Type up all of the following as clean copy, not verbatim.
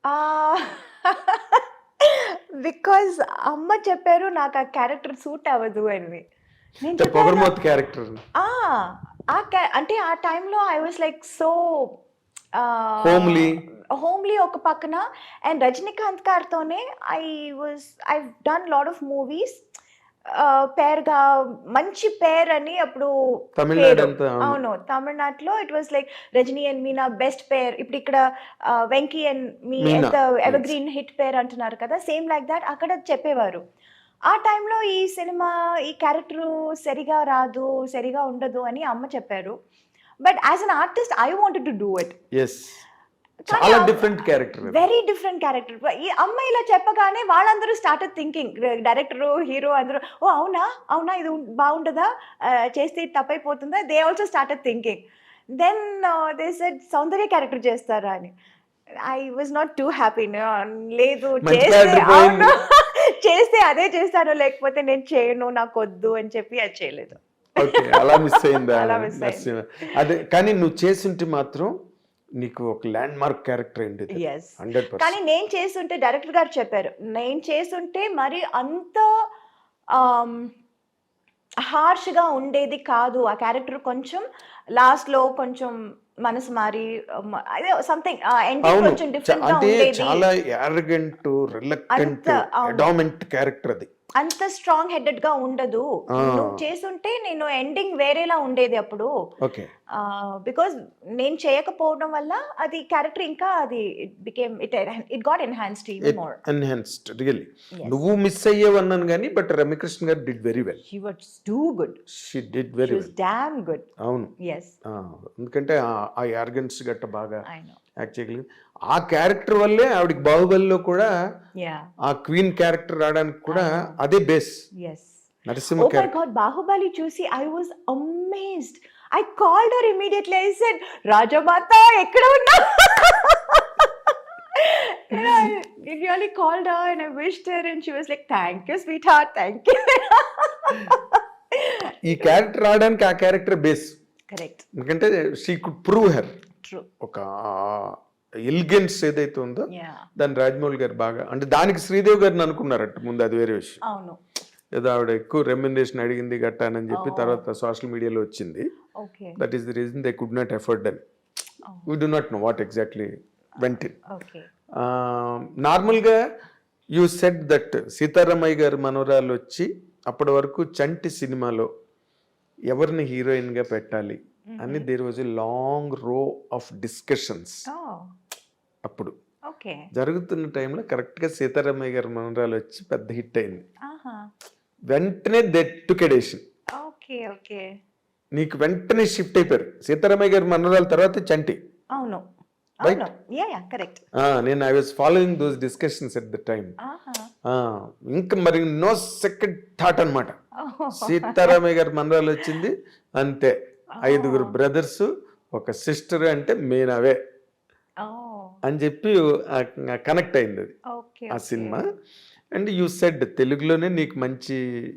ఆహ్, బికాజ్ అమ్మ చెప్పారు నాకు ఆ క్యారెక్టర్ సూట్ అవ్వదు అని. నేను అంటే చెప్పాను పొగరుమోతు క్యారెక్టర్. ఆ! అంటే ఆ టైంలో I was like so homely. Homely ఒక పక్కన అండ్ రజనీకాంత్ గారితోనే I I've done lot of movies పేర్‌గా మంచి పేర్ అని అప్పుడు తమిళనాడు పేరు. అంతా అవును. అవును. తమిళనాడులో it was like 'Rajini and Meena' best pair. ఇప్పుడు ఇక్కడ 'వెంకీ అండ్ మీ' మీనా. ఎంత యెస్. ఎవర్‌గ్రీన్ హిట్ పేర్ అంటున్నారు కదా! సేమ్ లైక్ థట్ అక్కడ చెప్పేవారు. ఆ టైంలో ఈ సినిమా ఈ క్యారెక్టరు సరిగా రాదు, సరిగా ఉండదు అని అమ్మ చెప్పారు. But as an artist I wanted to do it. Yes. కానీ చాలా డిఫరెంట్ క్యారెక్టర్ అది. Very different character. ఈ అమ్మ ఇలా చెప్పగానే వాళ్ళందరూ స్టార్టెడ్ థింకింగ్ డైరెక్టరు, హీరో అందరూ ఓహ్! అవునా? అవునా? ఇది బావుంటదా? చేస్తే ఇది తప్పైపోతుందా? They also started thinking. Then they said Soundarya character చేస్తారా అని. I was not too happy. లేదు మంచి చేస్తే క్యారెక్టర్ పోయింది. అవును. చేస్తే అదే చేస్తాను. లేకపోతే నేను చేయను. నాకొద్దు అని చెప్పి అది చేయలేదు. ఓకే. అలా మిస్ అయిందా అలా మిస్ అయింది. నరసింహ? అదే కానీ నువ్వు చేసుంటే మాత్రం నీకు ఒక ల్యాండ్ మార్క్ క్యారెక్టర్ అయిండేది. యెస్. 100%. కానీ నేను చేసుంటే డైరెక్టర్ గారు చెప్పారు. నేను చేసుంటే మరి అంత ఆహ్, హార్ష్‌గా ఉండేది కాదు. ఆ క్యారెక్టర్ కొంచెం లాస్ట్‌లో కొంచెం మనసు మారి అదే సంథింగ్ ఎండింగ్ అవును. కొంచెం డిఫరెంట్‌గా అంటే ఉండేది. చాలా యారగెంట్, అంత రిలక్టెంట్, అవును. అడామెంట్ క్యారెక్టర్ అది. అంత స్ట్రాంగ్ హెడెడ్‌గా ఉండదు. ఆ! నువ్వు చేసుంటే నేను ఎండింగ్ వేరేలా ఉండేది అప్పుడు. ఓకే. బికాజ్ నేను చేయకపోవడం వల్ల అది క్యారెక్టర్ ఇంకా అది it got enhanced even more. Enhanced really. Yes. నువ్వు మిస్ అయ్యావన్నాను గానీ బట్ రమ్యకృష్ణ గారు did very well. She was too good. She did she very was well. Damn good. అవును. యెస్. ఆ! ఎందుకంటే ఆ యారగెన్స్ గట్ట బాగా ఐ నో. యాక్ట్ చేయగలిగింది. ఆ క్యారెక్టర్ వల్లే ఆవిడకి 'బాహుబలిలో' కూడా యాహ్! ఆ క్వీన్ క్యారెక్టర్ రావడానికి కూడా I know. అదే base. Yes. Narasimha oh my character. God! 'Baahubali' చూసి I was amazed. I called her immediately. I said, "రాజమాత ఎక్కడ ఉన్నావు?" And I really called her and I wished her and she was like, "Thank you, sweetheart. Thank you." ఈ character రావడానికి ఆ character base. Correct. ఎందుకంటే she could prove her. True. ఒక elegance ఏదైతే ఉందో Yeah. దాన్ని రాజమౌళి గారు బాగా అంటే దానికి శ్రీదేవి గారిని అనుకున్నారట ముందు, అది వేరే విషయం. అవును. ఏదో ఆవిడ ఎక్కువ రెమ్యునరేషన్ అడిగింది గట్టానని చెప్పి Oh. తర్వాత సోషల్ మీడియాలో వచ్చింది. Okay. That is the reason they could not afford అని. Oh. We do not know what exactly went in. Okay. నార్మల్గా యూ సెడ్ దట్ సీతారామయ్య గారి మనవరాలు వచ్చి అప్పటి వరకు చంటి సినిమాలో ఎవరిని హీరోయిన్గా పెట్టాలి అని దేర్ వాజ్ ఎ లాంగ్ రో ఆఫ్ డిస్కషన్స్. Oh. అప్పుడు Okay. జరుగుతున్న టైంలో కరెక్ట్గా సీతారామయ్య గారి మనవరాలు వచ్చి పెద్ద హిట్ అయింది. Uh-huh. వెంటనే దెట్టుకెడేషన్ Okay. Okay. నీకు వెంటనే షిఫ్ట్ అయిపోయారు. సీతారామయ్య గారి మనవరాల తర్వాత చంటి. అవును. Right? అవును. Yeah. Correct. నేను I was following those discussions at the time. Uh-huh. ఇంకా మరి నో సెకండ్ థాట్ అనమాట. Oh. సీతారామయ్య గారి మనరాలు వచ్చింది అంతే. Oh. 5 బ్రదర్స్, ఒక సిస్టర్ అంటే మీనావే Oh. అని చెప్పి కనెక్ట్ అయింది అది Okay. ఆ Okay. Cinema. And you said తెలుగులోనే నీకు మంచి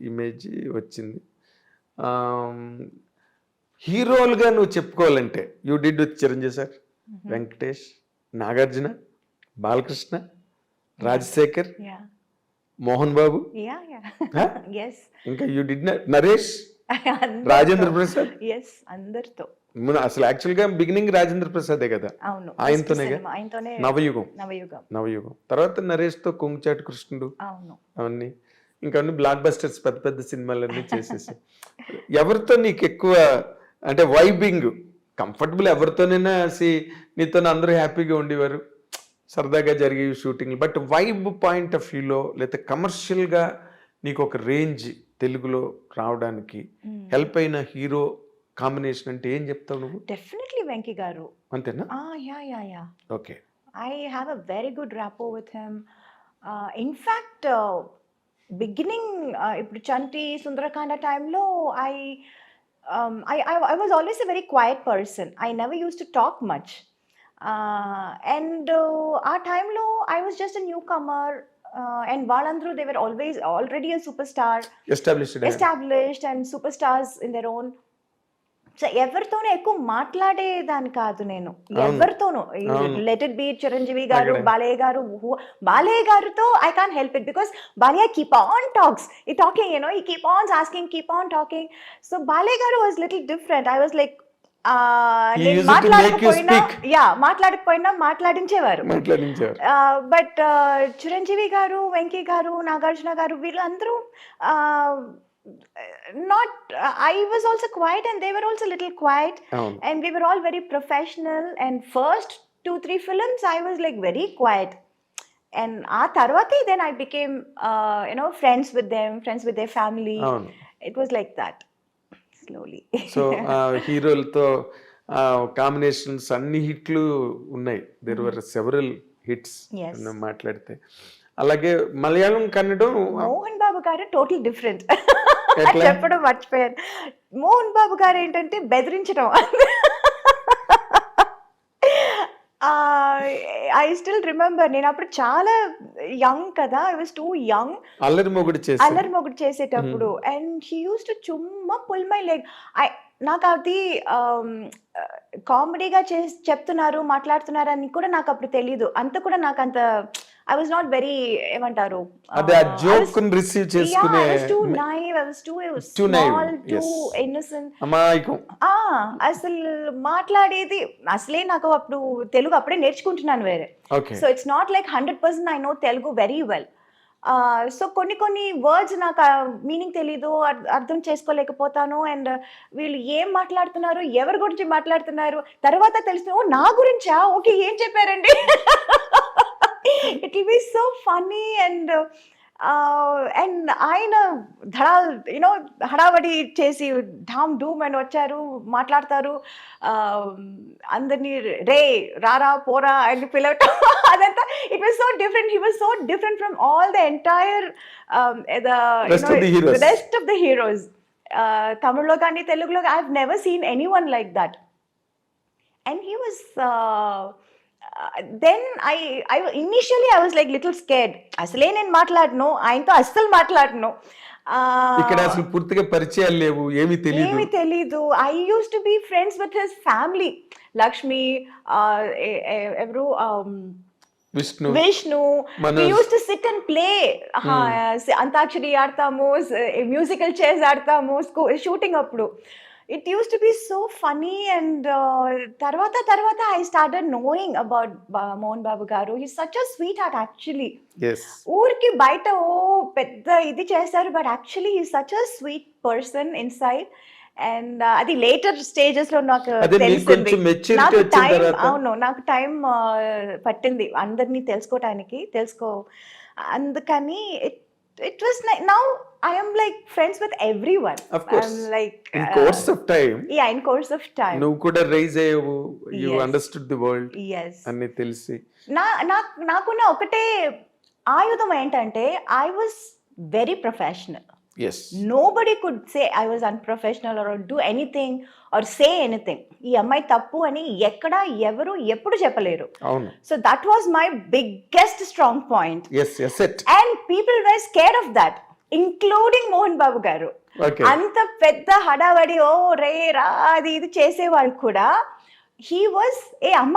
ఇమేజ్ వచ్చింది. హీరోలుగా నువ్వు చెప్పుకోవాలంటే you did with Chiranjeevi sir, Venkatesh, Nagarjuna, Balakrishna, Rajasekhar, Yeah. Mohan Babu, Yeah. Yeah. Huh? Yes. ఇంకా యూ డిడ్ నరేష్, అందరితో. రాజేంద్ర ప్రసాద్. Yes. అందరితో. అసలు యాక్చువల్గా బిగినింగ్ రాజేంద్ర ప్రసాదే కదా, అవును. ఆయనతోనే సినిమా ఆయనతోనే నవయుగం. నవయుగం. నవయుగం తర్వాత నరేష్తో కొంగుచాటు కృష్ణుడు అవును. అవన్నీ ఇంకా అన్ని బ్లాక్ బస్టర్స్, పెద్ద పెద్ద సినిమాలన్నీ చేసేసి ఎవరితో నీకు ఎక్కువ అంటే వైబింగ్ కంఫర్టబుల్ ఎవరితోనైనా నీతో అందరూ హ్యాపీగా ఉండేవారు, సరదాగా జరిగే shooting. But vibe point of వ్యూలో లేకపోతే కమర్షియల్గా నీకు ఒక రేంజ్ తెలుగులో రావడానికి హెల్ప్ అయిన హీరో కాంబినేషన్ అంటే ఏం చెప్తావు నువ్వు? డెఫినెట్లీ వెంకీ గారు. అంతేనా? Yeah. Okay. I have a very good rapport with him. In fact, beginning ఇప్పుడు చంటి సుందరకాండ టైంలో I was always a very quiet person. I never used to talk much. And ఆ టైంలో I was just a newcomer. And వాళ్ళందరూ they were already a superstar, established. established and superstars in their own. So ఎవరితోనూ ఎక్కువ మాట్లాడేదాన్ని కాదు నేను, అవును. ఎవరితోనూ. అవును. లెట్ ఇట్ బి చిరంజీవి గారు, అక్కడే. బాలయ్య గారు. బాలయ్య గారితో I can help it because Balayya keep on talks he talking, he keep on asking, keep on talking. So Balayya గారు was little different. I was like He నేను used to make you మాట్లాడకపోయినా, speak. మాట్లాడకపోయినా మాట్లాడించేవారు. మాట్లాడించారు. But Chiranjeevi గారు, వెంకీ గారు, నాగార్జున గారు వీళ్ళందరూ not, I was also quiet and they were also little quiet అవును. and we were all very professional, and first 2-3 films I was like very quiet, and aa tarvati then I became friends with them, friends with their family. అవును. It was like that slowly. So హీరోలతో combinations అన్ని హిట్లు ఉన్నాయి. There were several hits Yes. మాట్లాడితే. అలాగే మలయాళం, కన్నడం మోహన్ బాబు గారు total different. ఎట్లా? చెప్పడం మర్చిపోయాను. మోహన్ బాబు గారు ఏంటంటే బెదిరించడం. ఐ స్టిల్ రిమెంబర్, నేను అప్పుడు చాలా యంగ్ కదా, ఐ వాజ్ టూ యంగ్. అల్లరి మొగుడు చేసి అల్లరి మొగుడు చేసేటప్పుడు అండ్ హీ యూస్ టు చుమ్మా పుల్ మై లెగ్. నాకు అది కామెడీగా చెప్తున్నారు, మాట్లాడుతున్నారు అని కూడా నాకు అప్పుడు తెలీదు. అంత కూడా నాకు అంత ఐ వాజ్ నాట్ వెరీ, ఏమంటారు, అదే ఆ జోక్ రిసీవ్ చేసుకునే too naive, I was too Too naive, small, too yes. innocent. అమాయకం. అసలు మాట్లాడేది అసలే నాకు అప్పుడు తెలుగు అప్పుడే నేర్చుకుంటున్నాను వేరే. Okay. So it's not like 100% I know Telugu very well. So కొన్ని వర్డ్స్ నాకు మీనింగ్ తెలీదు, అర్థం చేసుకోలేకపోతాను. అండ్ వీళ్ళు ఏం మాట్లాడుతున్నారు, ఎవరి గురించి మాట్లాడుతున్నారు తర్వాత తెలుస్తుంది, ఓ నా గురించా, ఓకే ఏం చెప్పారండి. It will be so funny. And ఆయన హడావడి చేసి ఢామ్ డూమ్ అని వచ్చారు, మాట్లాడతారు, అందరినీ రే రారా పోరా అని పిలవటం. అదంతా it was so different. He was so different from all the entire rest of the heroes. తమిళ్లో కానీ తెలుగులో I have never seen any one like that. And he was then I initially I was like little scared. అసలే నేను మాట్లాడను, ఆయనతో అస్సలు మాట్లాడను. ఇక్కడ అసలు పూర్తిగా పరిచయాలు లేవు, ఏమీ తెలీదు. I use to be friends with his family, Lakshmi, ఎవరు, Vishnu, we used to sit and play. Antakshari ఆడతాము, మ్యూజికల్ చైర్స్ ఆడతాము షూటింగ్ అప్పుడు. It used to be so funny. And తర్వాత I started knowing about Mohan Babu garu. He's such a sweetheart actually. yes. ఊరికి బయట ఓ పెద్ద ఇది చేస్తారు, but actually he such a sweet person inside. And అది later stages లో నాకు తెలిసింది. నాకు టైం, అవును, నాకు టైం పట్టింది అందరినీ తెలుసుకోవటానికి, అందుకని it was like now I am like friends with everyone. Of course. I'm like in course of time. Yeah, in course of time. నువ్వు కూడా రైజ్ అయ్యావు, you Yes. understood the world Yes. అన్ని తెలిసి. నాకున్న ఒకటే ఆయుధం ఏంటంటే I was very professional. yes. Nobody could say I was unprofessional or do anything or say anything. ఈ అమ్మాయి తప్పు అని ఎక్కడ ఎవరు ఎప్పుడు చెప్పలేరు. అవును. So that was my biggest strong point. yes it. And people were scared of that, including Mohan Babu గారు. okay. అంత పెద్ద హడావడి ఓ రే రా అది ఇది చేసేవాళ్ళు కూడా he was ఏ అమ్మాయి